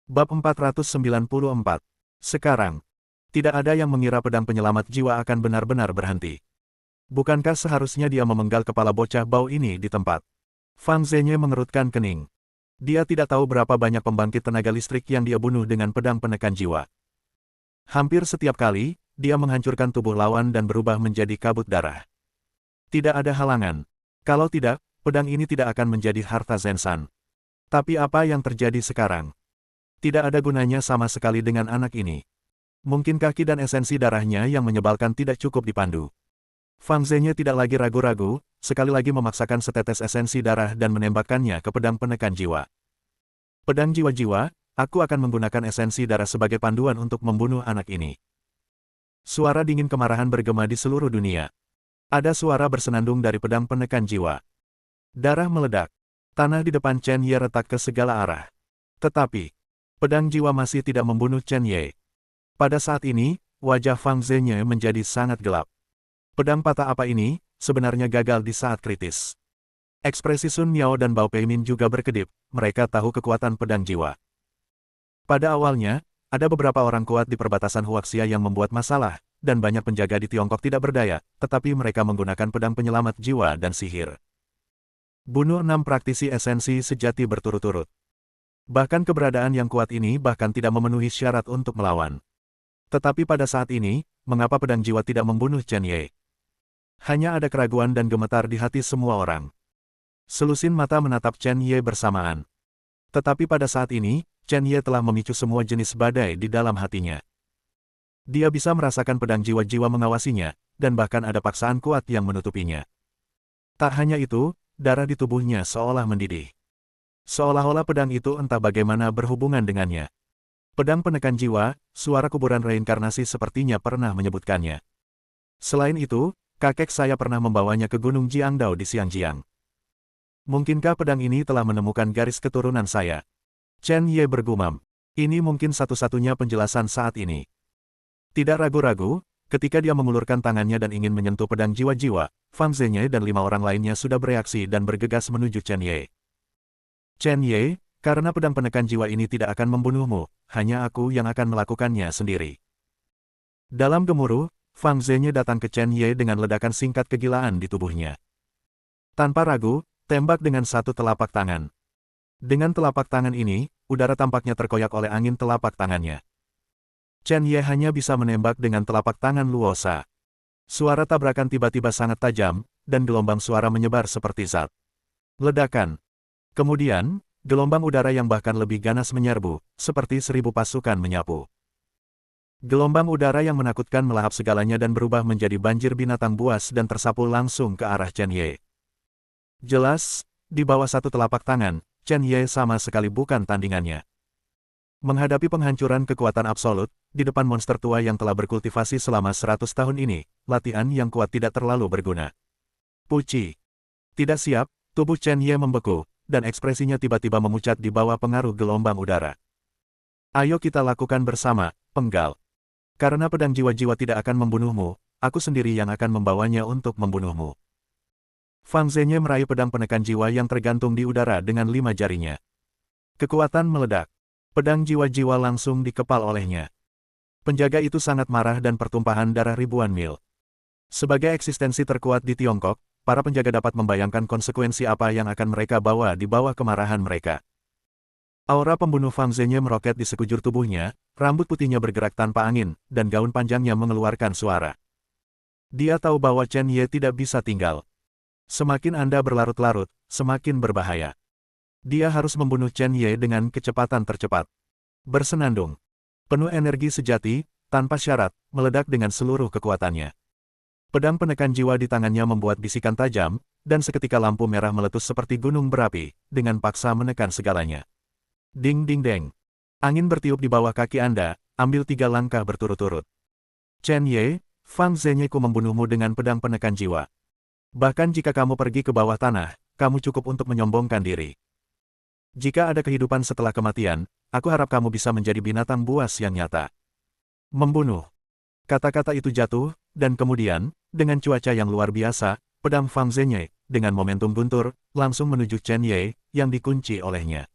Bab 494. Sekarang, tidak ada yang mengira pedang penyelamat jiwa akan benar-benar berhenti. Bukankah seharusnya dia memenggal kepala bocah bau ini di tempat? Fang Zhenye mengerutkan kening. Dia tidak tahu berapa banyak pembangkit tenaga listrik yang dia bunuh dengan pedang penekan jiwa. Hampir setiap kali, dia menghancurkan tubuh lawan dan berubah menjadi kabut darah. Tidak ada halangan. Kalau tidak, pedang ini tidak akan menjadi harta Zenshan. Tapi apa yang terjadi sekarang? Tidak ada gunanya sama sekali dengan anak ini. Mungkin kaki dan esensi darahnya yang menyebalkan tidak cukup dipandu. Fang Zhenye tidak lagi ragu-ragu, sekali lagi memaksakan setetes esensi darah dan menembakkannya ke pedang penekan jiwa. Pedang jiwa-jiwa, aku akan menggunakan esensi darah sebagai panduan untuk membunuh anak ini. Suara dingin kemarahan bergema di seluruh dunia. Ada suara bersenandung dari pedang penekan jiwa. Darah meledak. Tanah di depan Chen Ye retak ke segala arah. Tetapi, pedang jiwa masih tidak membunuh Chen Ye. Pada saat ini, wajah Fang Zhenye menjadi sangat gelap. Pedang patah apa ini, sebenarnya gagal di saat kritis. Ekspresi Sun Miao dan Bao Peimin juga berkedip, mereka tahu kekuatan pedang jiwa. Pada awalnya, ada beberapa orang kuat di perbatasan Huaxia yang membuat masalah, dan banyak penjaga di Tiongkok tidak berdaya, tetapi mereka menggunakan pedang penyelamat jiwa dan sihir. Bunuh 6 praktisi esensi sejati berturut-turut. Bahkan keberadaan yang kuat ini bahkan tidak memenuhi syarat untuk melawan. Tetapi pada saat ini, mengapa pedang jiwa tidak membunuh Chen Ye? Hanya ada keraguan dan gemetar di hati semua orang. Selusin mata menatap Chen Ye bersamaan. Tetapi pada saat ini, Chen Ye telah memicu semua jenis badai di dalam hatinya. Dia bisa merasakan pedang jiwa-jiwa mengawasinya, dan bahkan ada paksaan kuat yang menutupinya. Tak hanya itu, darah di tubuhnya seolah mendidih. Seolah-olah pedang itu entah bagaimana berhubungan dengannya. Pedang penekan jiwa, suara kuburan reinkarnasi sepertinya pernah menyebutkannya. Selain itu, kakek saya pernah membawanya ke Gunung Jiangdao di Xiangjiang. Mungkinkah pedang ini telah menemukan garis keturunan saya? Chen Ye bergumam. Ini mungkin satu-satunya penjelasan saat ini. Tidak ragu-ragu, ketika dia mengulurkan tangannya dan ingin menyentuh pedang jiwa-jiwa, Fang Zhenye dan 5 orang lainnya sudah bereaksi dan bergegas menuju Chen Ye. Chen Ye, karena pedang penekan jiwa ini tidak akan membunuhmu, hanya aku yang akan melakukannya sendiri. Dalam gemuruh, Fang Zhenye datang ke Chen Ye dengan ledakan singkat kegilaan di tubuhnya. Tanpa ragu, tembak dengan satu telapak tangan. Dengan telapak tangan ini, udara tampaknya terkoyak oleh angin telapak tangannya. Chen Ye hanya bisa menembak dengan telapak tangan luosa. Suara tabrakan tiba-tiba sangat tajam, dan gelombang suara menyebar seperti zat. Ledakan. Kemudian, gelombang udara yang bahkan lebih ganas menyerbu, seperti 1000 pasukan menyapu. Gelombang udara yang menakutkan melahap segalanya dan berubah menjadi banjir binatang buas dan tersapu langsung ke arah Chen Ye. Jelas, di bawah satu telapak tangan, Chen Ye sama sekali bukan tandingannya. Menghadapi penghancuran kekuatan absolut, di depan monster tua yang telah berkultivasi selama 100 tahun ini, latihan yang kuat tidak terlalu berguna. Puci. Tidak siap, tubuh Chen Ye membeku, dan ekspresinya tiba-tiba memucat di bawah pengaruh gelombang udara. Ayo kita lakukan bersama, penggal. Karena pedang jiwa-jiwa tidak akan membunuhmu, aku sendiri yang akan membawanya untuk membunuhmu. Fang Zhenye meraih pedang penekan jiwa yang tergantung di udara dengan 5 jarinya. Kekuatan meledak. Pedang jiwa-jiwa langsung dikepal olehnya. Penjaga itu sangat marah dan pertumpahan darah ribuan mil. Sebagai eksistensi terkuat di Tiongkok, para penjaga dapat membayangkan konsekuensi apa yang akan mereka bawa di bawah kemarahan mereka. Aura pembunuh Fang Zhenye meroket di sekujur tubuhnya, rambut putihnya bergerak tanpa angin, dan gaun panjangnya mengeluarkan suara. Dia tahu bahwa Chen Ye tidak bisa tinggal. Semakin Anda berlarut-larut, semakin berbahaya. Dia harus membunuh Chen Ye dengan kecepatan tercepat. Bersenandung. Penuh energi sejati, tanpa syarat, meledak dengan seluruh kekuatannya. Pedang penekan jiwa di tangannya membuat bisikan tajam, dan seketika lampu merah meletus seperti gunung berapi, dengan paksa menekan segalanya. Ding ding deng. Angin bertiup di bawah kaki Anda, ambil 3 langkah berturut-turut. Chen Ye, Fang Zhenye ku membunuhmu dengan pedang penekan jiwa. Bahkan jika kamu pergi ke bawah tanah, kamu cukup untuk menyombongkan diri. Jika ada kehidupan setelah kematian, aku harap kamu bisa menjadi binatang buas yang nyata. Membunuh. Kata-kata itu jatuh, dan kemudian, dengan cuaca yang luar biasa, pedang Fang Zhenye, dengan momentum guntur, langsung menuju Chen Ye, yang dikunci olehnya.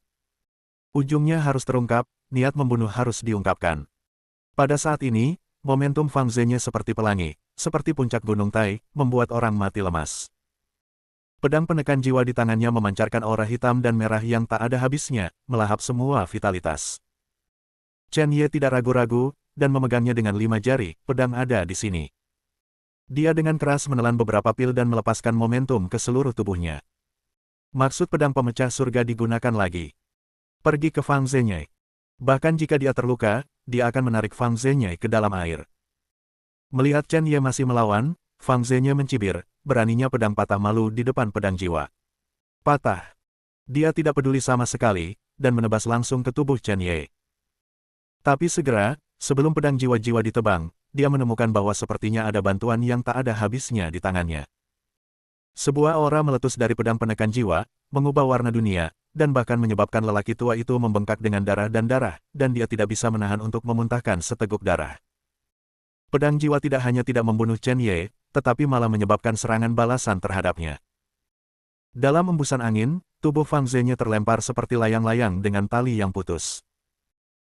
Ujungnya harus terungkap, niat membunuh harus diungkapkan. Pada saat ini, momentum Fang Zhenye seperti pelangi, seperti puncak gunung Tai, membuat orang mati lemas. Pedang penekan jiwa di tangannya memancarkan aura hitam dan merah yang tak ada habisnya, melahap semua vitalitas. Chen Ye tidak ragu-ragu, dan memegangnya dengan 5 jari, pedang ada di sini. Dia dengan keras menelan beberapa pil dan melepaskan momentum ke seluruh tubuhnya. Maksud pedang pemecah surga digunakan lagi. Pergi ke Fang Zhenye. Bahkan jika dia terluka, dia akan menarik Fang Zhenye ke dalam air. Melihat Chen Ye masih melawan, Fang Zhenye mencibir, beraninya pedang patah malu di depan pedang jiwa. Patah. Dia tidak peduli sama sekali, dan menebas langsung ke tubuh Chen Ye. Tapi segera, sebelum pedang jiwa-jiwa ditebang, dia menemukan bahwa sepertinya ada bantuan yang tak ada habisnya di tangannya. Sebuah aura meletus dari pedang penekan jiwa, mengubah warna dunia, dan bahkan menyebabkan lelaki tua itu membengkak dengan darah, dan dia tidak bisa menahan untuk memuntahkan seteguk darah. Pedang jiwa tidak hanya tidak membunuh Chen Ye, tetapi malah menyebabkan serangan balasan terhadapnya. Dalam embusan angin, tubuh Fang Zhenye terlempar seperti layang-layang dengan tali yang putus.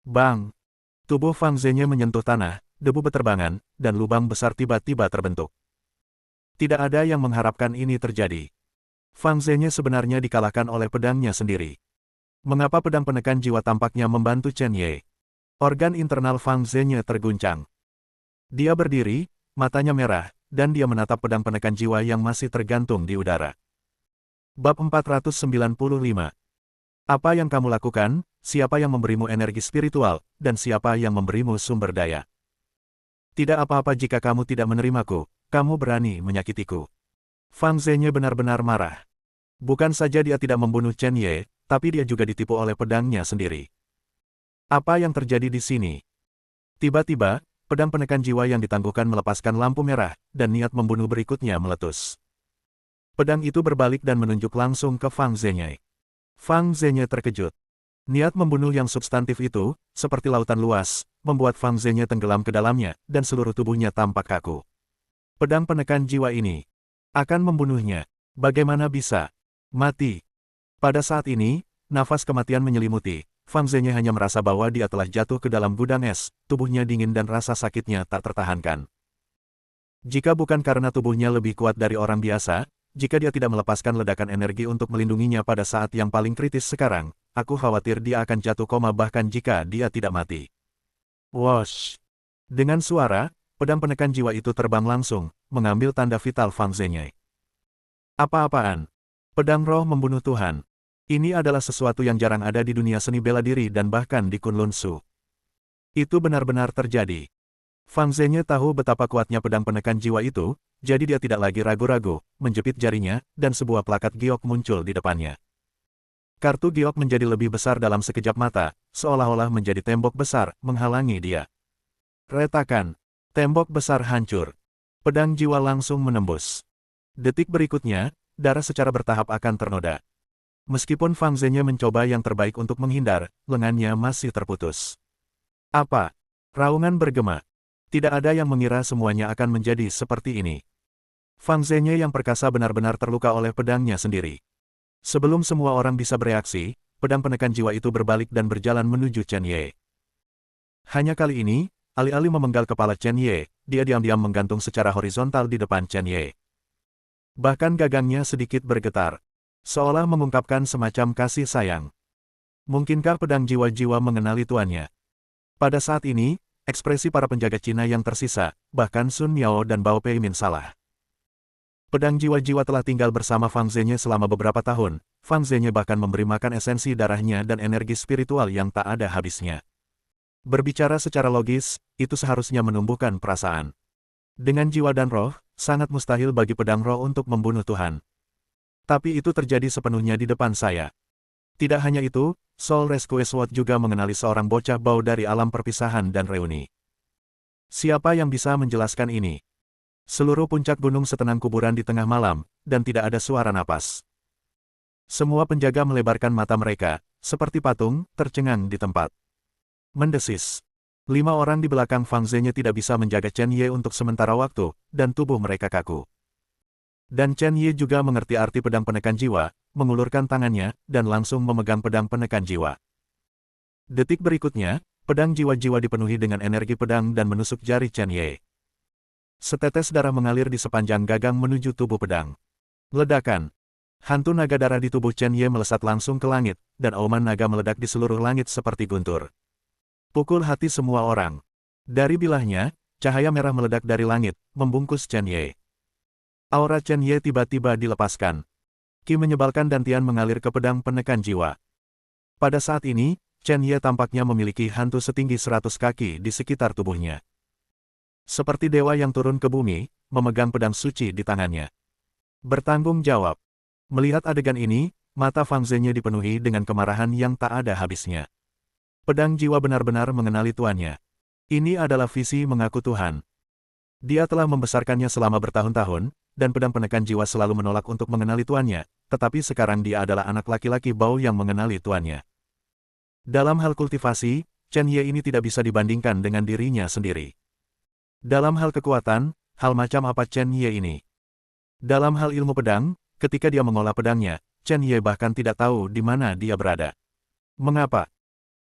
Bang! Tubuh Fang Zhenye menyentuh tanah, debu beterbangan, dan lubang besar tiba-tiba terbentuk. Tidak ada yang mengharapkan ini terjadi. Fang Zhenye sebenarnya dikalahkan oleh pedangnya sendiri. Mengapa pedang penekan jiwa tampaknya membantu Chen Ye? Organ internal Fang Zhenye terguncang. Dia berdiri, matanya merah, dan dia menatap pedang penekan jiwa yang masih tergantung di udara. Bab 495. Apa yang kamu lakukan? Siapa yang memberimu energi spiritual, dan siapa yang memberimu sumber daya? Tidak apa-apa jika kamu tidak menerimaku, kamu berani menyakitiku. Fang Zhenye benar-benar marah. Bukan saja dia tidak membunuh Chen Ye, tapi dia juga ditipu oleh pedangnya sendiri. Apa yang terjadi di sini? Tiba-tiba, pedang penekan jiwa yang ditangguhkan melepaskan lampu merah, dan niat membunuh berikutnya meletus. Pedang itu berbalik dan menunjuk langsung ke Fang Zhenye. Fang Zhenye terkejut. Niat membunuh yang substantif itu, seperti lautan luas, membuat Fang Zhenye tenggelam ke dalamnya, dan seluruh tubuhnya tampak kaku. Pedang penekan jiwa ini akan membunuhnya. Bagaimana bisa mati? Pada saat ini, nafas kematian menyelimuti. Fang Zhenye hanya merasa bahwa dia telah jatuh ke dalam gudang es, tubuhnya dingin dan rasa sakitnya tak tertahankan. Jika bukan karena tubuhnya lebih kuat dari orang biasa, jika dia tidak melepaskan ledakan energi untuk melindunginya pada saat yang paling kritis sekarang, aku khawatir dia akan jatuh koma bahkan jika dia tidak mati. Wosh! Dengan suara, pedang penekan jiwa itu terbang langsung, mengambil tanda vital Fang Zhenye. Apa-apaan? Pedang roh membunuh Tuhan. Ini adalah sesuatu yang jarang ada di dunia seni bela diri dan bahkan di Kunlun Su. Itu benar-benar terjadi. Fang Zhenye tahu betapa kuatnya pedang penekan jiwa itu, jadi dia tidak lagi ragu-ragu, menjepit jarinya, dan sebuah plakat giok muncul di depannya. Kartu giok menjadi lebih besar dalam sekejap mata, seolah-olah menjadi tembok besar, menghalangi dia. Retakan. Tembok besar hancur. Pedang jiwa langsung menembus. Detik berikutnya, darah secara bertahap akan ternoda. Meskipun Fang Zhenye mencoba yang terbaik untuk menghindar, lengannya masih terputus. Apa? Raungan bergema. Tidak ada yang mengira semuanya akan menjadi seperti ini. Fang Zhenye yang perkasa benar-benar terluka oleh pedangnya sendiri. Sebelum semua orang bisa bereaksi, pedang penekan jiwa itu berbalik dan berjalan menuju Chen Ye. Hanya kali ini, alih-alih memenggal kepala Chen Ye, dia diam-diam menggantung secara horizontal di depan Chen Ye. Bahkan gagangnya sedikit bergetar, seolah mengungkapkan semacam kasih sayang. Mungkinkah pedang jiwa-jiwa mengenali tuannya? Pada saat ini, ekspresi para penjaga Cina yang tersisa, bahkan Sun Miao dan Bao Peimin salah. Pedang jiwa-jiwa telah tinggal bersama Fang Zhenye selama beberapa tahun. Fang Zhenye bahkan memberi makan esensi darahnya dan energi spiritual yang tak ada habisnya. Berbicara secara logis, itu seharusnya menumbuhkan perasaan. Dengan jiwa dan roh, sangat mustahil bagi pedang roh untuk membunuh Tuhan. Tapi itu terjadi sepenuhnya di depan saya. Tidak hanya itu, Soul Rescue Sword juga mengenali seorang bocah bau dari alam perpisahan dan reuni. Siapa yang bisa menjelaskan ini? Seluruh puncak gunung setenang kuburan di tengah malam, dan tidak ada suara napas. Semua penjaga melebarkan mata mereka, seperti patung, tercengang di tempat. Mendesis. 5 orang di belakang Fang Zhenye tidak bisa menjaga Chen Ye untuk sementara waktu, dan tubuh mereka kaku. Dan Chen Ye juga mengerti arti pedang penekan jiwa, mengulurkan tangannya, dan langsung memegang pedang penekan jiwa. Detik berikutnya, pedang jiwa-jiwa dipenuhi dengan energi pedang dan menusuk jari Chen Ye. Setetes darah mengalir di sepanjang gagang menuju tubuh pedang. Ledakan. Hantu naga darah di tubuh Chen Ye melesat langsung ke langit, dan auman naga meledak di seluruh langit seperti guntur. Pukul hati semua orang. Dari bilahnya, cahaya merah meledak dari langit, membungkus Chen Ye. Aura Chen Ye tiba-tiba dilepaskan. Ki menyebalkan dan Tian mengalir ke pedang penekan jiwa. Pada saat ini, Chen Ye tampaknya memiliki hantu setinggi 100 kaki di sekitar tubuhnya. Seperti dewa yang turun ke bumi, memegang pedang suci di tangannya. Bertanggung jawab. Melihat adegan ini, mata Fang Zhenye dipenuhi dengan kemarahan yang tak ada habisnya. Pedang jiwa benar-benar mengenali tuannya. Ini adalah visi mengaku Tuhan. Dia telah membesarkannya selama bertahun-tahun, dan pedang penekan jiwa selalu menolak untuk mengenali tuannya, tetapi sekarang dia adalah anak laki-laki Bao yang mengenali tuannya. Dalam hal kultivasi, Chen Ye ini tidak bisa dibandingkan dengan dirinya sendiri. Dalam hal kekuatan, hal macam apa Chen Ye ini? Dalam hal ilmu pedang, ketika dia mengolah pedangnya, Chen Ye bahkan tidak tahu di mana dia berada. Mengapa?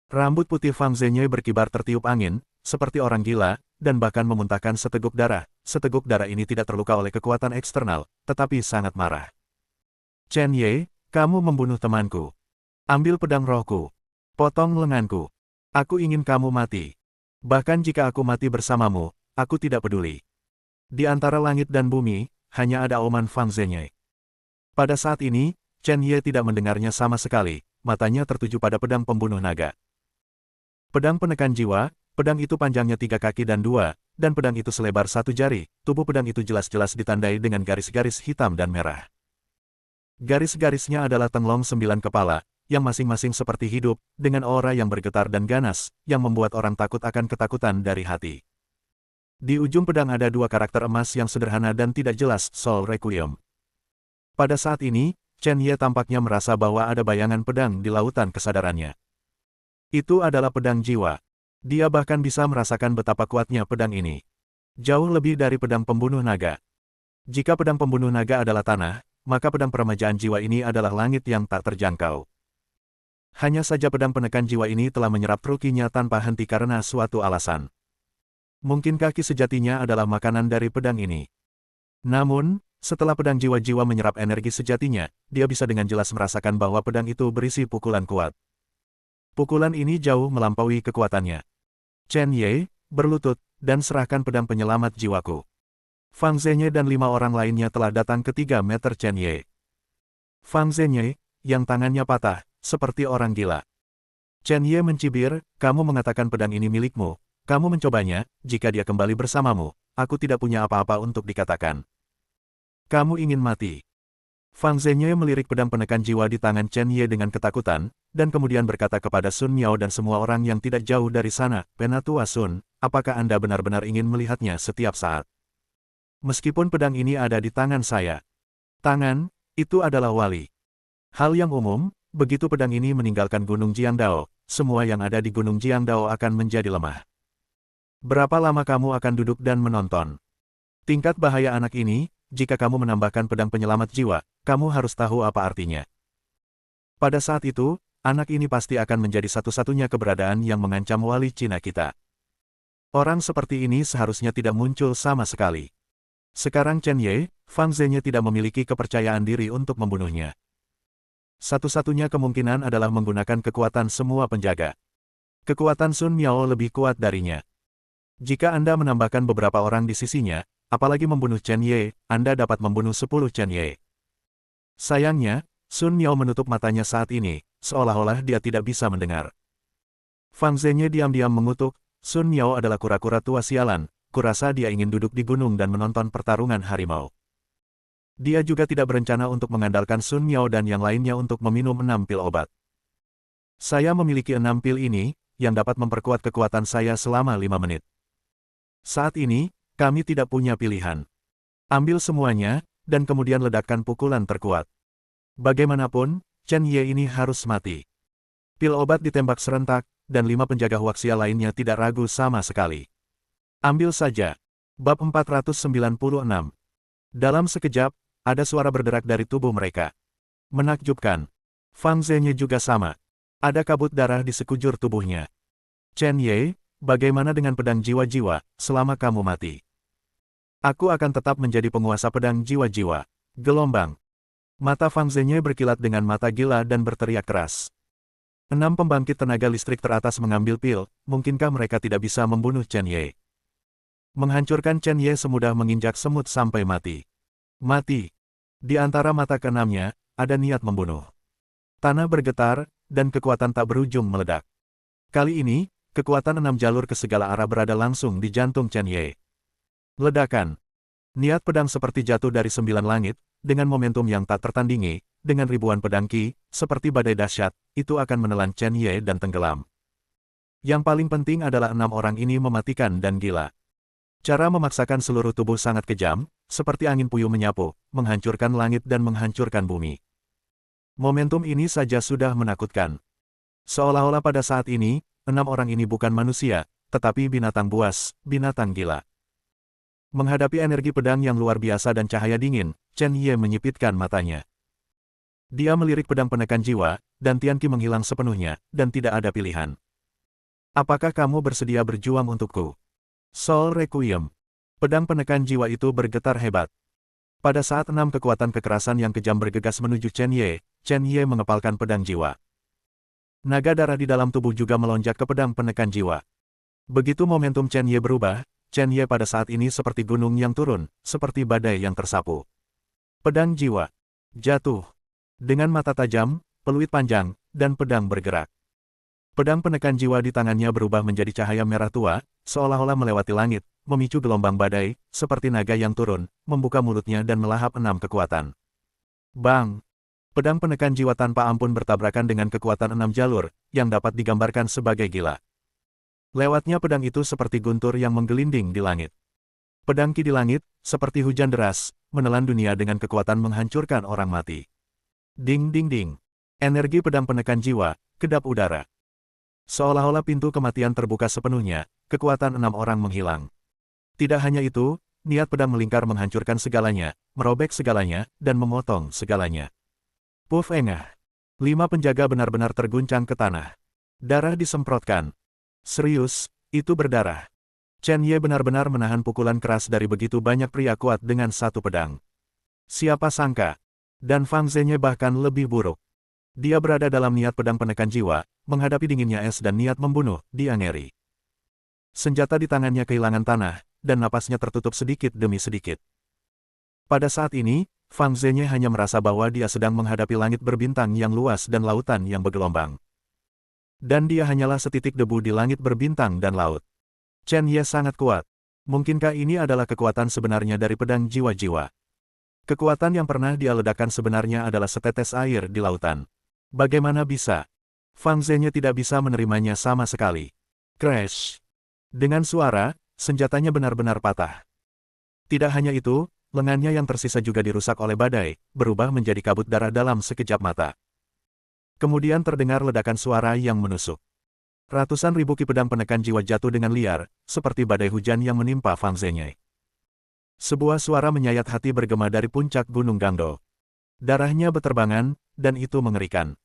Rambut putih Fang Zhenye berkibar tertiup angin, seperti orang gila, dan bahkan memuntahkan seteguk darah. Seteguk darah ini tidak terluka oleh kekuatan eksternal, tetapi sangat marah. Chen Ye, kamu membunuh temanku. Ambil pedang rohku. Potong lenganku. Aku ingin kamu mati. Bahkan jika aku mati bersamamu, aku tidak peduli. Di antara langit dan bumi, hanya ada auman Fang Zhenye. Pada saat ini, Chen Ye tidak mendengarnya sama sekali, matanya tertuju pada pedang pembunuh naga. Pedang penekan jiwa, pedang itu panjangnya 3 kaki dan 2, dan pedang itu selebar 1 jari, tubuh pedang itu jelas-jelas ditandai dengan garis-garis hitam dan merah. Garis-garisnya adalah tenglong 9 kepala, yang masing-masing seperti hidup, dengan aura yang bergetar dan ganas, yang membuat orang takut akan ketakutan dari hati. Di ujung pedang ada 2 karakter emas yang sederhana dan tidak jelas, Soul Requiem. Pada saat ini, Chen Ye tampaknya merasa bahwa ada bayangan pedang di lautan kesadarannya. Itu adalah pedang jiwa. Dia bahkan bisa merasakan betapa kuatnya pedang ini. Jauh lebih dari pedang pembunuh naga. Jika pedang pembunuh naga adalah tanah, maka pedang peremajaan jiwa ini adalah langit yang tak terjangkau. Hanya saja pedang penekan jiwa ini telah menyerap rukinya tanpa henti karena suatu alasan. Mungkinkah ki sejatinya adalah makanan dari pedang ini? Namun, setelah pedang jiwa-jiwa menyerap energi sejatinya, dia bisa dengan jelas merasakan bahwa pedang itu berisi pukulan kuat. Pukulan ini jauh melampaui kekuatannya. Chen Ye, berlutut, dan serahkan pedang penyelamat jiwaku. Fang Zhenye dan 5 orang lainnya telah datang ke 3 meter Chen Ye. Fang Zhenye, yang tangannya patah, seperti orang gila. Chen Ye mencibir, kamu mengatakan pedang ini milikmu, kamu mencobanya, jika dia kembali bersamamu, aku tidak punya apa-apa untuk dikatakan. Kamu ingin mati. Fang Zhenye melirik pedang penekan jiwa di tangan Chen Ye dengan ketakutan, dan kemudian berkata kepada Sun Miao dan semua orang yang tidak jauh dari sana, Penatua Sun, apakah Anda benar-benar ingin melihatnya setiap saat? Meskipun pedang ini ada di tangan saya. Tangan, itu adalah wali. Hal yang umum, begitu pedang ini meninggalkan Gunung Jiangdao, semua yang ada di Gunung Jiangdao akan menjadi lemah. Berapa lama kamu akan duduk dan menonton? Tingkat bahaya anak ini, jika kamu menambahkan pedang penyelamat jiwa, kamu harus tahu apa artinya. Pada saat itu, anak ini pasti akan menjadi satu-satunya keberadaan yang mengancam wali Cina kita. Orang seperti ini seharusnya tidak muncul sama sekali. Sekarang Chen Ye, Fang Zhenye tidak memiliki kepercayaan diri untuk membunuhnya. Satu-satunya kemungkinan adalah menggunakan kekuatan semua penjaga. Kekuatan Sun Miao lebih kuat darinya. Jika Anda menambahkan beberapa orang di sisinya, apalagi membunuh Chen Ye, Anda dapat membunuh 10 Chen Ye. Sayangnya, Sun Miao menutup matanya saat ini, seolah-olah dia tidak bisa mendengar. Fang Zhenye diam-diam mengutuk, Sun Miao adalah kura-kura tua sialan, kurasa dia ingin duduk di gunung dan menonton pertarungan harimau. Dia juga tidak berencana untuk mengandalkan Sun Miao dan yang lainnya untuk meminum 6 pil obat. Saya memiliki 6 pil ini, yang dapat memperkuat kekuatan saya selama 5 menit. Saat ini, kami tidak punya pilihan. Ambil semuanya, dan kemudian ledakkan pukulan terkuat. Bagaimanapun, Chen Ye ini harus mati. Pil obat ditembak serentak, dan 5 penjaga Huaxia lainnya tidak ragu sama sekali. Ambil saja. Bab 496. Dalam sekejap, ada suara berderak dari tubuh mereka. Menakjubkan. Fang Zhenye juga sama. Ada kabut darah di sekujur tubuhnya. Chen Ye, bagaimana dengan pedang jiwa-jiwa, selama kamu mati? Aku akan tetap menjadi penguasa pedang jiwa-jiwa. Gelombang. Mata Fang Zhenye berkilat dengan mata gila dan berteriak keras. 6 pembangkit tenaga listrik teratas mengambil pil, mungkinkah mereka tidak bisa membunuh Chen Ye? Menghancurkan Chen Ye semudah menginjak semut sampai mati. Mati. Di antara mata keenamnya, ada niat membunuh. Tanah bergetar, dan kekuatan tak berujung meledak. Kali ini, kekuatan 6 jalur ke segala arah berada langsung di jantung Chen Ye. Ledakan. Niat pedang seperti jatuh dari 9 langit, dengan momentum yang tak tertandingi, dengan ribuan pedang ki, seperti badai dahsyat, itu akan menelan Chen Ye dan tenggelam. Yang paling penting adalah 6 orang ini mematikan dan gila. Cara memaksakan seluruh tubuh sangat kejam, seperti angin puyuh menyapu, menghancurkan langit dan menghancurkan bumi. Momentum ini saja sudah menakutkan. Seolah-olah pada saat ini, 6 orang ini bukan manusia, tetapi binatang buas, binatang gila. Menghadapi energi pedang yang luar biasa dan cahaya dingin, Chen Ye menyipitkan matanya. Dia melirik pedang penekan jiwa, dan Tianqi menghilang sepenuhnya, dan tidak ada pilihan. Apakah kamu bersedia berjuang untukku? Soul Requiem. Pedang penekan jiwa itu bergetar hebat. Pada saat 6 kekuatan kekerasan yang kejam bergegas menuju Chen Ye mengepalkan pedang jiwa. Naga darah di dalam tubuh juga melonjak ke pedang penekan jiwa. Begitu momentum Chen Ye berubah, Chen Ye pada saat ini seperti gunung yang turun, seperti badai yang tersapu. Pedang jiwa. Jatuh. Dengan mata tajam, peluit panjang, dan pedang bergerak. Pedang penekan jiwa di tangannya berubah menjadi cahaya merah tua, seolah-olah melewati langit, memicu gelombang badai, seperti naga yang turun, membuka mulutnya dan melahap 6 kekuatan. Bang! Pedang penekan jiwa tanpa ampun bertabrakan dengan kekuatan 6 jalur, yang dapat digambarkan sebagai gila. Lewatnya pedang itu seperti guntur yang menggelinding di langit. Pedang ki di langit, seperti hujan deras, menelan dunia dengan kekuatan menghancurkan orang mati. Ding ding ding. Energi pedang penekan jiwa, kedap udara. Seolah-olah pintu kematian terbuka sepenuhnya, kekuatan 6 orang menghilang. Tidak hanya itu, niat pedang melingkar menghancurkan segalanya, merobek segalanya, dan memotong segalanya. Puff engah. 5 penjaga benar-benar terguncang ke tanah. Darah disemprotkan. Serius, itu berdarah. Chen Ye benar-benar menahan pukulan keras dari begitu banyak pria kuat dengan satu pedang. Siapa sangka? Dan Fang Zhenye bahkan lebih buruk. Dia berada dalam niat pedang penekan jiwa, menghadapi dinginnya es dan niat membunuh, dia ngeri. Senjata di tangannya kehilangan tanah, dan napasnya tertutup sedikit demi sedikit. Pada saat ini, Fang Zhenye hanya merasa bahwa dia sedang menghadapi langit berbintang yang luas dan lautan yang bergelombang. Dan dia hanyalah setitik debu di langit berbintang dan laut. Chen Ye sangat kuat. Mungkinkah ini adalah kekuatan sebenarnya dari pedang jiwa-jiwa? Kekuatan yang pernah dia ledakan sebenarnya adalah setetes air di lautan. Bagaimana bisa? Fang Zhenye tidak bisa menerimanya sama sekali. Crash! Dengan suara, senjatanya benar-benar patah. Tidak hanya itu, lengannya yang tersisa juga dirusak oleh badai, berubah menjadi kabut darah dalam sekejap mata. Kemudian terdengar ledakan suara yang menusuk. Ratusan ribu ki pedang penekan jiwa jatuh dengan liar, seperti badai hujan yang menimpa Fang Zhenye. Sebuah suara menyayat hati bergema dari puncak Gunung Gangdo. Darahnya beterbangan, dan itu mengerikan.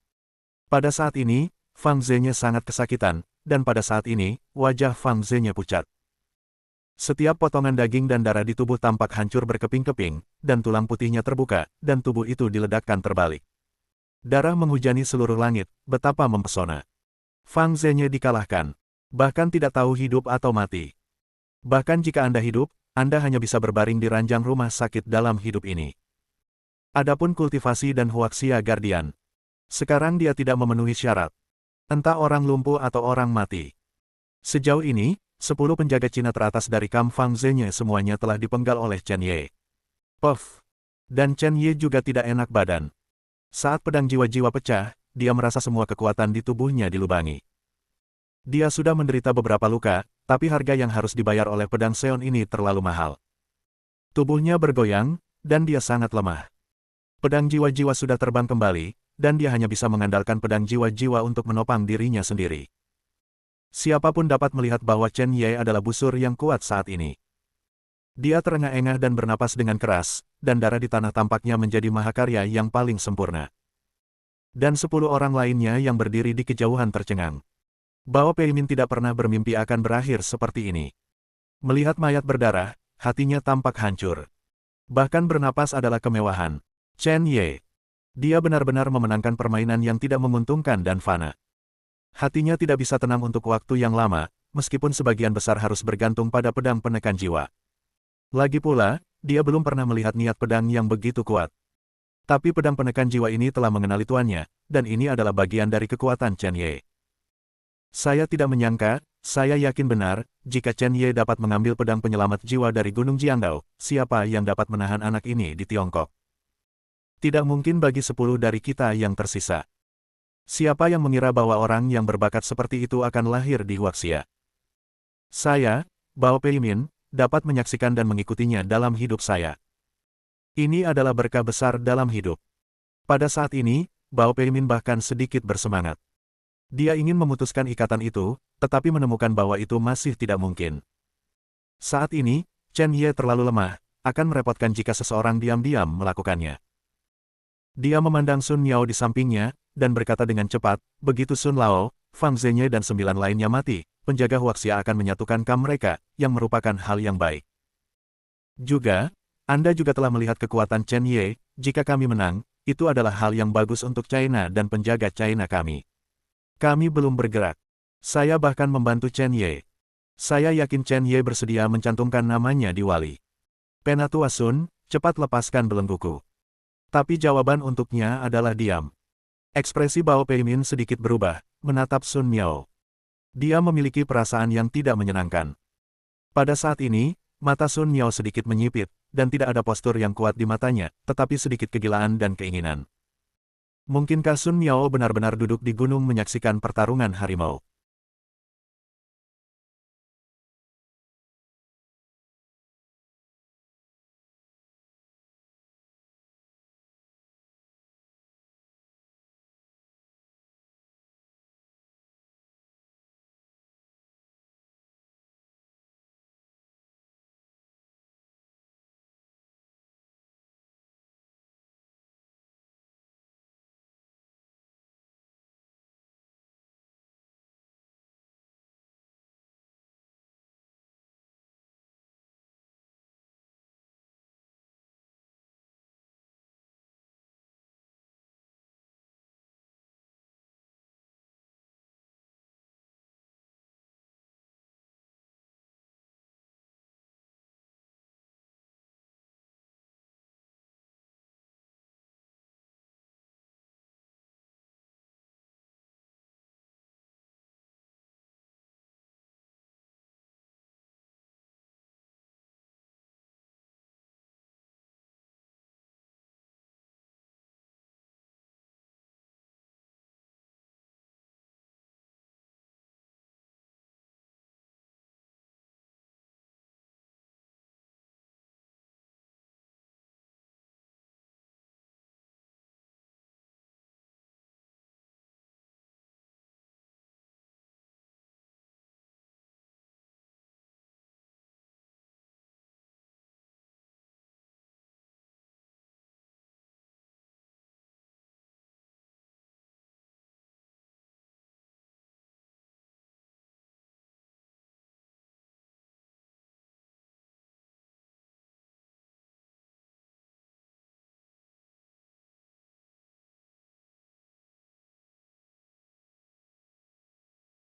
Pada saat ini, Fang Zhenye sangat kesakitan, dan pada saat ini, wajah Fang Zhenye pucat. Setiap potongan daging dan darah di tubuh tampak hancur berkeping-keping, dan tulang putihnya terbuka, dan tubuh itu diledakkan terbalik. Darah menghujani seluruh langit, betapa mempesona. Fang Zhenye dikalahkan. Bahkan tidak tahu hidup atau mati. Bahkan jika Anda hidup, Anda hanya bisa berbaring di ranjang rumah sakit dalam hidup ini. Adapun kultivasi dan Huaxia Guardian. Sekarang dia tidak memenuhi syarat. Entah orang lumpuh atau orang mati. Sejauh ini, 10 penjaga Cina teratas dari Kam Fang Zhenye semuanya telah dipenggal oleh Chen Ye. Puff. Dan Chen Ye juga tidak enak badan. Saat pedang jiwa-jiwa pecah, dia merasa semua kekuatan di tubuhnya dilubangi. Dia sudah menderita beberapa luka, tapi harga yang harus dibayar oleh pedang Seon ini terlalu mahal. Tubuhnya bergoyang, dan dia sangat lemah. Pedang jiwa-jiwa sudah terbang kembali, dan dia hanya bisa mengandalkan pedang jiwa-jiwa untuk menopang dirinya sendiri. Siapapun dapat melihat bahwa Chen Ye adalah busur yang kuat saat ini. Dia terengah-engah dan bernapas dengan keras, dan darah di tanah tampaknya menjadi mahakarya yang paling sempurna. Dan 10 orang lainnya yang berdiri di kejauhan tercengang. Bao Peimin tidak pernah bermimpi akan berakhir seperti ini. Melihat mayat berdarah, hatinya tampak hancur. Bahkan bernapas adalah kemewahan. Chen Ye. Dia benar-benar memenangkan permainan yang tidak menguntungkan dan fana. Hatinya tidak bisa tenang untuk waktu yang lama, meskipun sebagian besar harus bergantung pada pedang penekan jiwa. Lagi pula, dia belum pernah melihat niat pedang yang begitu kuat. Tapi pedang penekan jiwa ini telah mengenali tuannya, dan ini adalah bagian dari kekuatan Chen Ye. Saya tidak menyangka, saya yakin benar, jika Chen Ye dapat mengambil pedang penyelamat jiwa dari Gunung Jiangdao, siapa yang dapat menahan anak ini di Tiongkok? Tidak mungkin bagi 10 dari kita yang tersisa. Siapa yang mengira bahwa orang yang berbakat seperti itu akan lahir di Huaxia? Saya, Bao Peimin, dapat menyaksikan dan mengikutinya dalam hidup saya. Ini adalah berkah besar dalam hidup. Pada saat ini, Bao Peimin bahkan sedikit bersemangat. Dia ingin memutuskan ikatan itu, tetapi menemukan bahwa itu masih tidak mungkin. Saat ini, Chen Ye terlalu lemah, akan merepotkan jika seseorang diam-diam melakukannya. Dia memandang Sun Miao di sampingnya, dan berkata dengan cepat, begitu Sun Lao, Fang Zhenye dan 9 lainnya mati, penjaga Huaxia akan menyatukan kam mereka, yang merupakan hal yang baik. Juga, Anda juga telah melihat kekuatan Chen Ye, jika kami menang, itu adalah hal yang bagus untuk China dan penjaga China kami. Kami belum bergerak. Saya bahkan membantu Chen Ye. Saya yakin Chen Ye bersedia mencantumkan namanya di wali. Penatua Sun, cepat lepaskan belengguku. Tapi jawaban untuknya adalah diam. Ekspresi Bao Peimin sedikit berubah, menatap Sun Miao. Dia memiliki perasaan yang tidak menyenangkan. Pada saat ini, mata Sun Miao sedikit menyipit, dan tidak ada postur yang kuat di matanya, tetapi sedikit kegilaan dan keinginan. Mungkinkah Sun Miao benar-benar duduk di gunung menyaksikan pertarungan harimau?